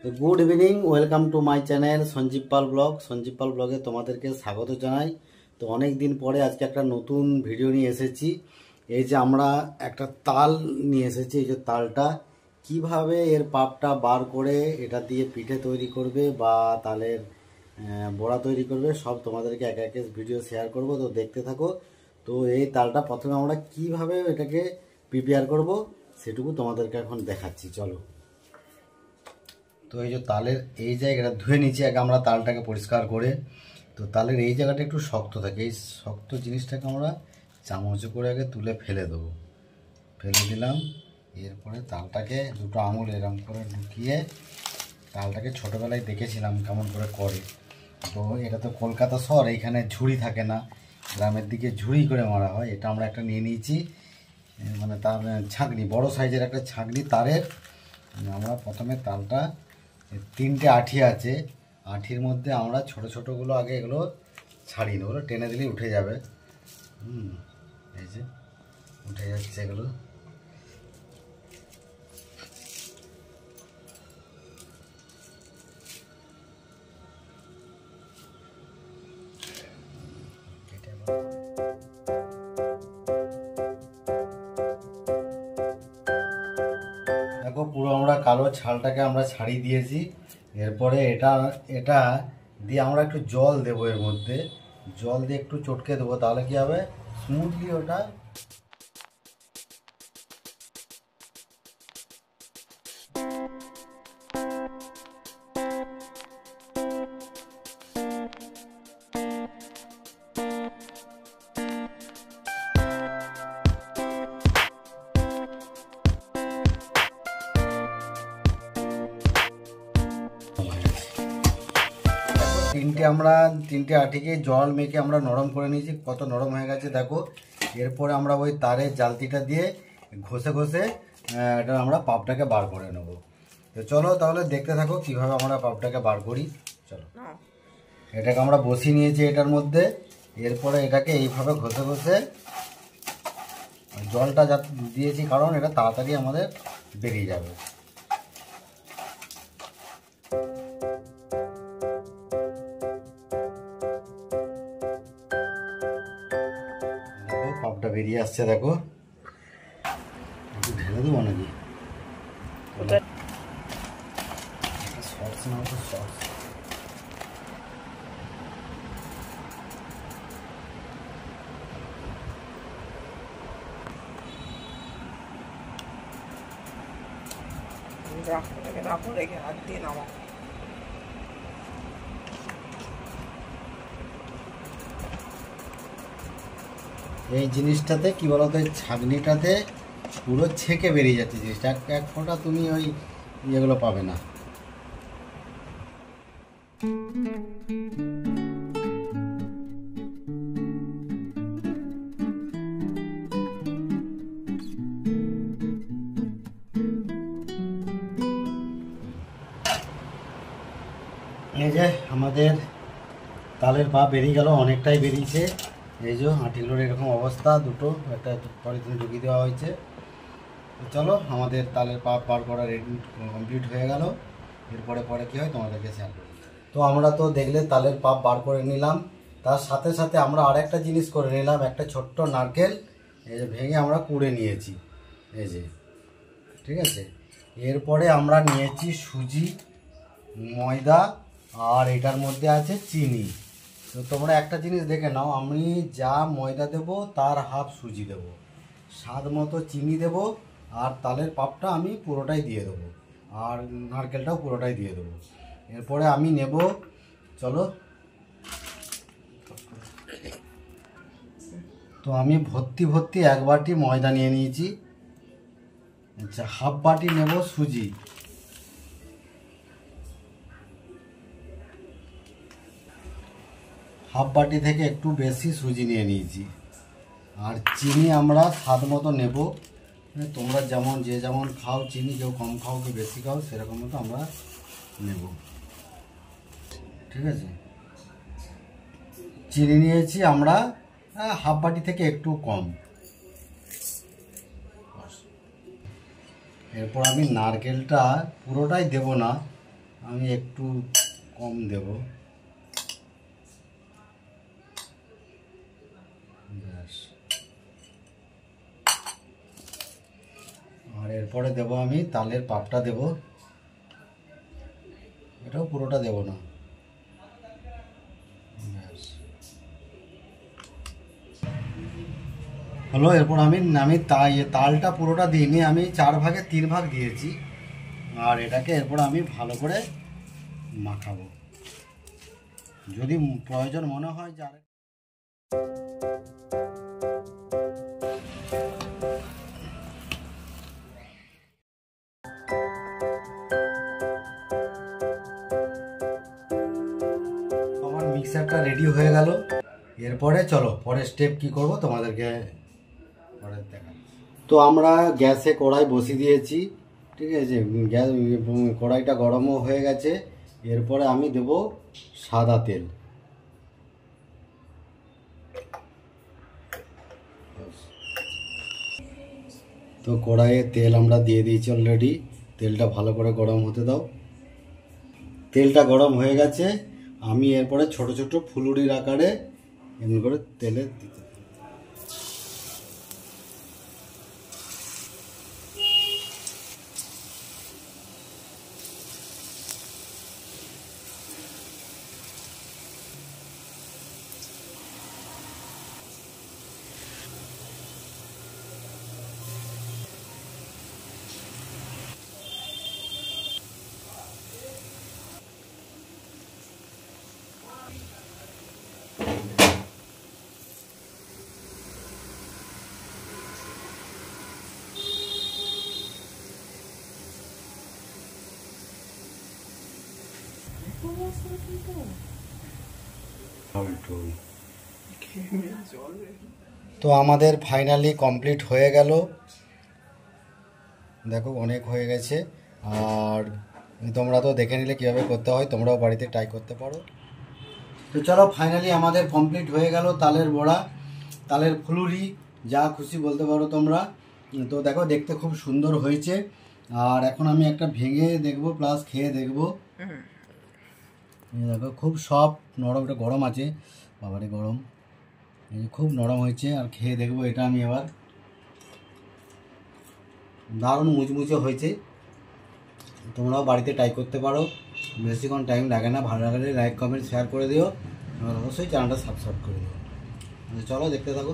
Good evening, welcome to my channel Sanjeev Pal blog. Sanjeev Pal ব্লগে তোমাদেরকে স্বাগত জানাই। তো অনেক দিন পরে আজকে একটা নতুন ভিডিও নিয়ে এসেছি। এই যে আমরা একটা তাল নিয়ে এসেছি, এই যে তালটা কিভাবে এর পাপটা বার করে এটা দিয়ে পিঠে তৈরি করবে বা তালের বড়া তৈরি করবে, সব তোমাদেরকে এক এক ভিডিও শেয়ার করব। তো দেখতে থাকো। তো এই তালটা প্রথমে আমরা কিভাবে এটাকে প্রিপেয়ার করব সেটুকু তোমাদেরকে এখন দেখাচ্ছি, চলো। তো এই যে তালের এই জায়গাটা ধুয়ে নিচ্ছি আগে আমরা তালটাকে পরিষ্কার করে। তো তালের এই জায়গাটা একটু শক্ত থাকে, এই শক্ত জিনিসটাকে আমরা চামচে করে আগে তুলে ফেলে দেবো। ফেলে দিলাম। এরপরে তালটাকে দুটো আঙুল এরকম করে ঢুকিয়ে তালটাকে ছোটোবেলায় দেখেছিলাম কেমন করে করে। তো এটা তো কলকাতা শহর, এইখানে ঝুড়ি থাকে না, গ্রামের দিকে ঝুড়ি করে মারা হয়। এটা আমরা একটা নিয়ে নিয়েছি, মানে তার ছাঁকনি, বড় সাইজের একটা ছাঁকনি তারের। আমরা প্রথমে তালটা, তিনটে আঠি আছে, আঠির মধ্যে আমরা ছোট ছোটোগুলো আগে এগুলো ছাড়িয়ে নেবো, টেনে দিলেই উঠে যাবে। এই যে উঠে যাচ্ছে এগুলো। দেখো পুরো আমরা কালো ছালটাকে আমরা ছাড়িয়ে দিয়েছি। এরপরে এটা এটা দিয়ে আমরা একটু জল দেবো, এর মধ্যে জল দিয়ে একটু চটকে দেবো, তাহলে কি হবে, স্মুথলি ওটা তিনটে আঠিকে জল মেখে আমরা নরম করে নিয়েছি। কত নরম হয়ে গেছে দেখো। এরপরে আমরা ওই তারের জালতিটা দিয়ে ঘষে ঘষে এটা আমরা পাপটাকে বার করে নেব। তো চলো তাহলে দেখতে থাকো কিভাবে আমরা পাপটাকে বার করি। চলো, এটাকে আমরা বসিয়ে নিয়েছি এটার মধ্যে। এরপরে এটাকে এইভাবে ঘষে ঘষে, জলটা যা দিয়েছি কারণ এটা তাড়াতাড়ি আমাদের বেরিয়ে যাবে। পাপটা বেরিয়ে আসছে দেখো। একটু ঢেলে দেবো নাকি? সস না তো সস। এই জিনিসটাতে কি বলতো, এই ছাগনিটাতে পুরো ছেঁকে বেরিয়ে যাচ্ছে জিনিসটা, এক ফোঁটা তুমি ওই ইয়েগুলো পাবে না। এই যে আমাদের তালের পা বেরিয়ে গেল, অনেকটাই বেরিয়েছে। এই যে আঁটিগুলোর এরকম অবস্থা, দুটো একটা পলিথিনে ঢুকিয়ে দেওয়া হয়েছে। চলো আমাদের তালের পা বার করা রেডি কমপ্লিট হয়ে গেল। এরপরে কী হয় তোমাদেরকে শেয়ার করি। তো আমরা তো দেখলে তালের পাপ বার করে নিলাম, তার সাথে সাথে আমরা আরেকটা জিনিস করে নিলাম। একটা ছোট্ট নারকেল এই যে ভেঙে আমরা কুড়ে নিয়েছি, এই যে, ঠিক আছে। এরপরে আমরা নিয়েছি সুজি, ময়দা, আর এটার মধ্যে আছে চিনি। তো তোমরা একটা জিনিস দেখে নাও, আমি যা ময়দা দেব তার হাফ সুজি দেব, স্বাদ মতো চিনি দেব, আর তালের পাপটা আমি পুরোটাই দিয়ে দেবো, আর নারকেলটাও পুরোটাই দিয়ে দেবো। এরপরে আমি নেব, চলো। তো আমি ভর্তি ভর্তি এক বাটি ময়দা নিয়ে নিয়েছি। আচ্ছা, হাফ বাটি নেব সুজি, হাফ বাটি থেকে একটু বেশি সুজি নিয়ে নিয়েছি। আর চিনি আমরা স্বাদ মতো নেব, তোমরা যেমন যে যেমন খাও চিনি, কেউ কম খাও কেউ বেশি খাও, সেরকম মতো আমরা নেব, ঠিক আছে। চিনি নিয়েছি আমরা হাফ বাটি থেকে একটু কম। এরপর আমি নারকেলটা পুরোটাই দেব না, আমি একটু কম দেব। আর এরপরে দেব আমি তালের পাপটা দেব, এটাও পুরোটা দেব না। হলো, এরপর আমি তালটা পুরোটা দিইনি, আমি 4 ভাগে 3 ভাগ দিয়েছি। আর এটাকে এরপর আমি ভালো করে মাখাবো, যদি প্রয়োজন মনে হয় যে আমার মিক্সারটা রেডি হয়ে গেল। এরপরে চলো পরের স্টেপ কি করব তোমাদেরকে পরে দেখাবো। তো আমরা গ্যাসে কড়াই বসিয়ে দিয়েছি, ঠিক আছে, গ্যাস কড়াইটা গরমও হয়ে গেছে। এরপরে আমি দেব সাদা তেল। তো কড়াইয়ে তেল আমরা দিয়ে দিয়েছি অলরেডি, তেলটা ভালো করে গরম হতে দাও। তেলটা গরম হয়ে গেছে, আমি এরপরে ছোট ছোট ফুলুরির আকারে এমনি করে তেলে দিতে। তো আমাদের ফাইনালি কমপ্লিট হয়ে গেল, দেখো অনেক হয়ে গেছে। আর তোমরা তো দেখে নিলে কীভাবে করতে হয়, তোমরাও বাড়িতে ট্রাই করতে পারো। তো চলো ফাইনালি আমাদের কমপ্লিট হয়ে গেল তালের বড়া, তালের ফুলুরি, যা খুশি বলতে পারো তোমরা। তো দেখো দেখতে খুব সুন্দর হয়েছে। আর এখন আমি একটা ভেঙে দেখবো প্লাস খেয়ে দেখবো। দেখো খুব সফট নরম, এটা গরম আছে, বাবারে গরম, খুব নরম হয়েছে। আর খেয়ে দেখবো এটা আমি এবার, দারুণ মুচমুচে হয়েছে। তোমরাও বাড়িতে ট্রাই করতে পারো, বেশিক্ষণ টাইম লাগে না। ভালো লাগলে লাইক কমেন্ট শেয়ার করে দিও, আর অবশ্যই চ্যানেলটা সাবস্ক্রাইব করে দিও। চলো দেখতে থাকো।